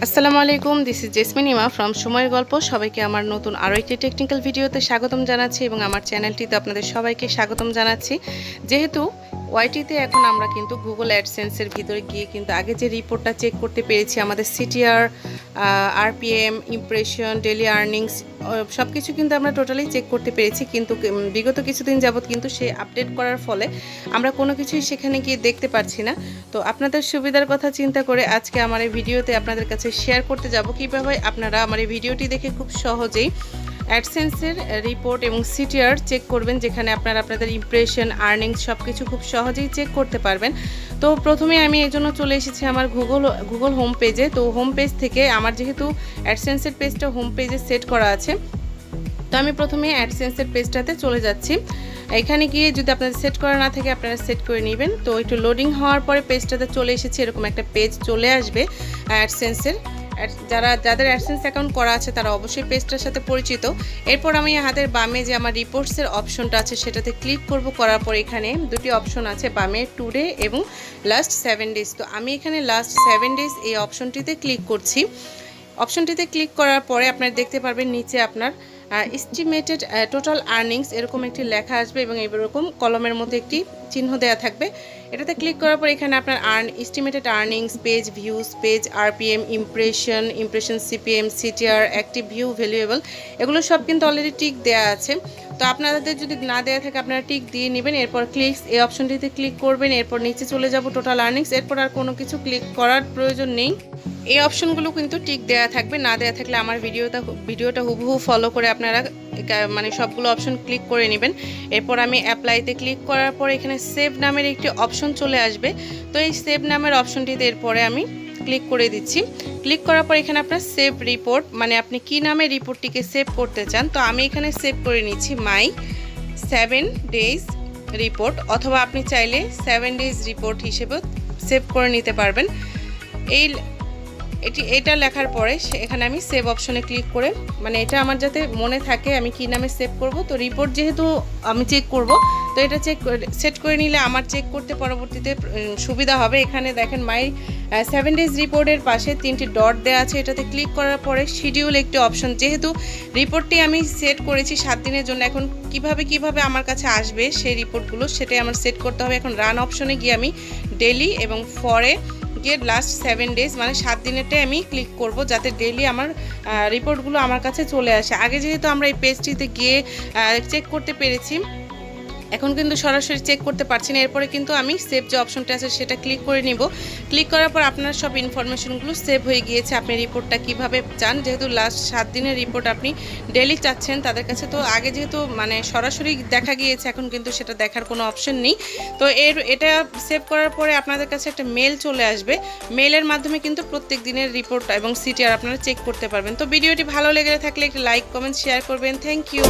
আসসালামু আলাইকুম, this is jasmine ইমা ফ্রম সময়ের গল্প। সবাইকে আমার নতুন আরও একটি টেকনিক্যাল ভিডিওতে স্বাগতম জানাচ্ছি এবং আমার চ্যানেলটিতে আপনাদের সবাইকে স্বাগতম জানাচ্ছি। যেহেতু ওয়াইটিতে এখন আমরা কিন্তু গুগল অ্যাডসেন্সের ভিতরে গিয়ে কিন্তু আগে যে রিপোর্টটা চেক করতে পেরেছি, আমাদের CTR, RPM, impression, daily earnings সব কিছু কিন্তু আমরা টোটালি চেক করতে পেরেছি, কিন্তু বিগত কিছুদিন যাবৎ কিন্তু সে আপডেট করার ফলে আমরা কোনো কিছুই সেখানে গিয়ে দেখতে পাচ্ছি না। তো আপনাদের সুবিধার কথা চিন্তা করে আজকে আমার এই ভিডিওতে আপনাদের কাছে শেয়ার করতে যাব কীভাবে আপনারা আমার এই ভিডিওটি দেখে খুব সহজেই অ্যাডসেন্সের রিপোর্ট এবং সিটিআর চেক করবেন, যেখানে আপনারা আপনাদের ইমপ্রেশন, আর্নিংস সব কিছু খুব সহজেই চেক করতে পারবেন। তো প্রথমে আমি এই জন্য চলে এসেছি আমার গুগল হোম পেজে। তো হোম পেজ থেকে আমার যেহেতু অ্যাডসেন্সের পেজটা হোম পেজে সেট করা আছে, তো আমি প্রথমে অ্যাডসেন্সের পেজটাতে চলে যাচ্ছি। এখানে গিয়ে যদি আপনাদের সেট করা না থাকে আপনারা সেট করে নেবেন। তো একটু লোডিং হওয়ার পরে পেজটাতে চলে এসেছি, এরকম একটা পেজ চলে আসবে অ্যাডসেন্সের। যাদের অ্যাডসেন্স অ্যাকাউন্ট করা আছে তারা অবশ্যই পেজটার সাথে পরিচিত। এরপর আমি হাতের বামে যে আমার রিপোর্টসের অপশনটা আছে সেটাতে ক্লিক করব। করার পর এখানে দুটি অপশন আছে, বামে টুডে এবং লাস্ট 7 ডেজ। তো আমি এখানে লাস্ট 7 ডেজ এই অপশনটিতে ক্লিক করছি। অপশনটিতে ক্লিক করার পরে আপনারা দেখতে পারবেন নিচে আপনার এস্টিমেটেড টোটাল আর্নিংস এরকম একটি লেখা আসবে এবং এরকম কলমের মধ্যে একটি চিহ্ন দেওয়া থাকবে। এটাতে ক্লিক করার পর এখানে আপনার estimated earnings, page views, page RPM, impression CPM, CTR, active view, valuable, এগুলো সব কিন্তু অলরেডি টিক দেওয়া আছে। তো আপনাদের যদি না দেওয়া থাকে আপনারা টিক দিয়ে নেবেন। এরপর এই অপশনটিতে ক্লিক করবেন। এরপর নিচে চলে যাব টোটাল আর্নিংস। এরপর আর কোনো কিছু ক্লিক করার প্রয়োজন নেই। এই অপশনগুলো কিন্তু টিক দেওয়া থাকবে, না দেওয়া থাকলে আমার ভিডিওটা হুবহু ফলো করে আপনারা মানে সবগুলো অপশন ক্লিক করে নেবেন। এরপর আমি অ্যাপ্লাইতে ক্লিক করার পর এখানে সেভ নামের একটি অপশন চলে আসবে। তো এই সেভ নামের অপশনটিতে এরপরে আমি ক্লিক করে দিচ্ছি। ক্লিক করার পর এখানে আপনার সেভ রিপোর্ট, মানে আপনি কি নামে রিপোর্টটিকে সেভ করতে চান। তো আমি এখানে সেভ করে নিচ্ছি মাই 7 ডেজ রিপোর্ট, অথবা আপনি চাইলে 7 ডেজ রিপোর্ট হিসেবেও সেভ করে নিতে পারবেন। এটা লেখার পরে এখানে আমি সেভ অপশনে ক্লিক করে, মানে এটা আমার যাতে মনে থাকে আমি কি নামে সেভ করব। তো রিপোর্ট যেহেতু আমি চেক করব, তো এটা সেট করে নিলে আমার চেক করতে পরবর্তীতে সুবিধা হবে। এখানে দেখেন মাই 7 ডেজ রিপোর্টের পাশে 3টি ডট দেওয়া আছে। এটাতে ক্লিক করার পরে শিডিউল একটি অপশন, যেহেতু রিপোর্টটি আমি সেট করেছি 7 দিনের জন্য, এখন কিভাবে আমার কাছে আসবে সেই রিপোর্টগুলো সেটাই আমার সেট করতে হবে। এখন রান অপশনে গিয়ে আমি ডেলি এবং ফরে গিয়ে লাস্ট 7 ডেজ মানে 7 দিনেরটাই আমি ক্লিক করব, যাতে ডেলি আমার রিপোর্টগুলো আমার কাছে চলে আসে। আগে যেহেতু আমরা এই পেজটিতে গিয়ে চেক করতে পেরেছি, এখন কিন্তু সরাসরি চেক করতে পারছি না। এরপরে কিন্তু আমি সেভ যে অপশনটা আছে সেটা ক্লিক করে নিব। ক্লিক করার পর আপনার সব ইনফরমেশনগুলো সেভ হয়ে গিয়েছে। আপনি রিপোর্টটা কিভাবে চান, যেহেতু লাস্ট 7 দিনের রিপোর্ট আপনি ডেলি চাচ্ছেন তাদের কাছে, তো আগে যেহেতু মানে সরাসরি দেখা গিয়েছে, এখন কিন্তু সেটা দেখার কোনো অপশন নেই। তো এটা সেভ করার পরে আপনাদের কাছে একটা মেল চলে আসবে। মেলের মাধ্যমে কিন্তু প্রত্যেক দিনের রিপোর্ট এবং সিটিআর আপনারা চেক করতে পারবেন। তো ভিডিওটি ভালো লেগে থাকলে একটি লাইক, কমেন্ট, শেয়ার করবেন। Thank you.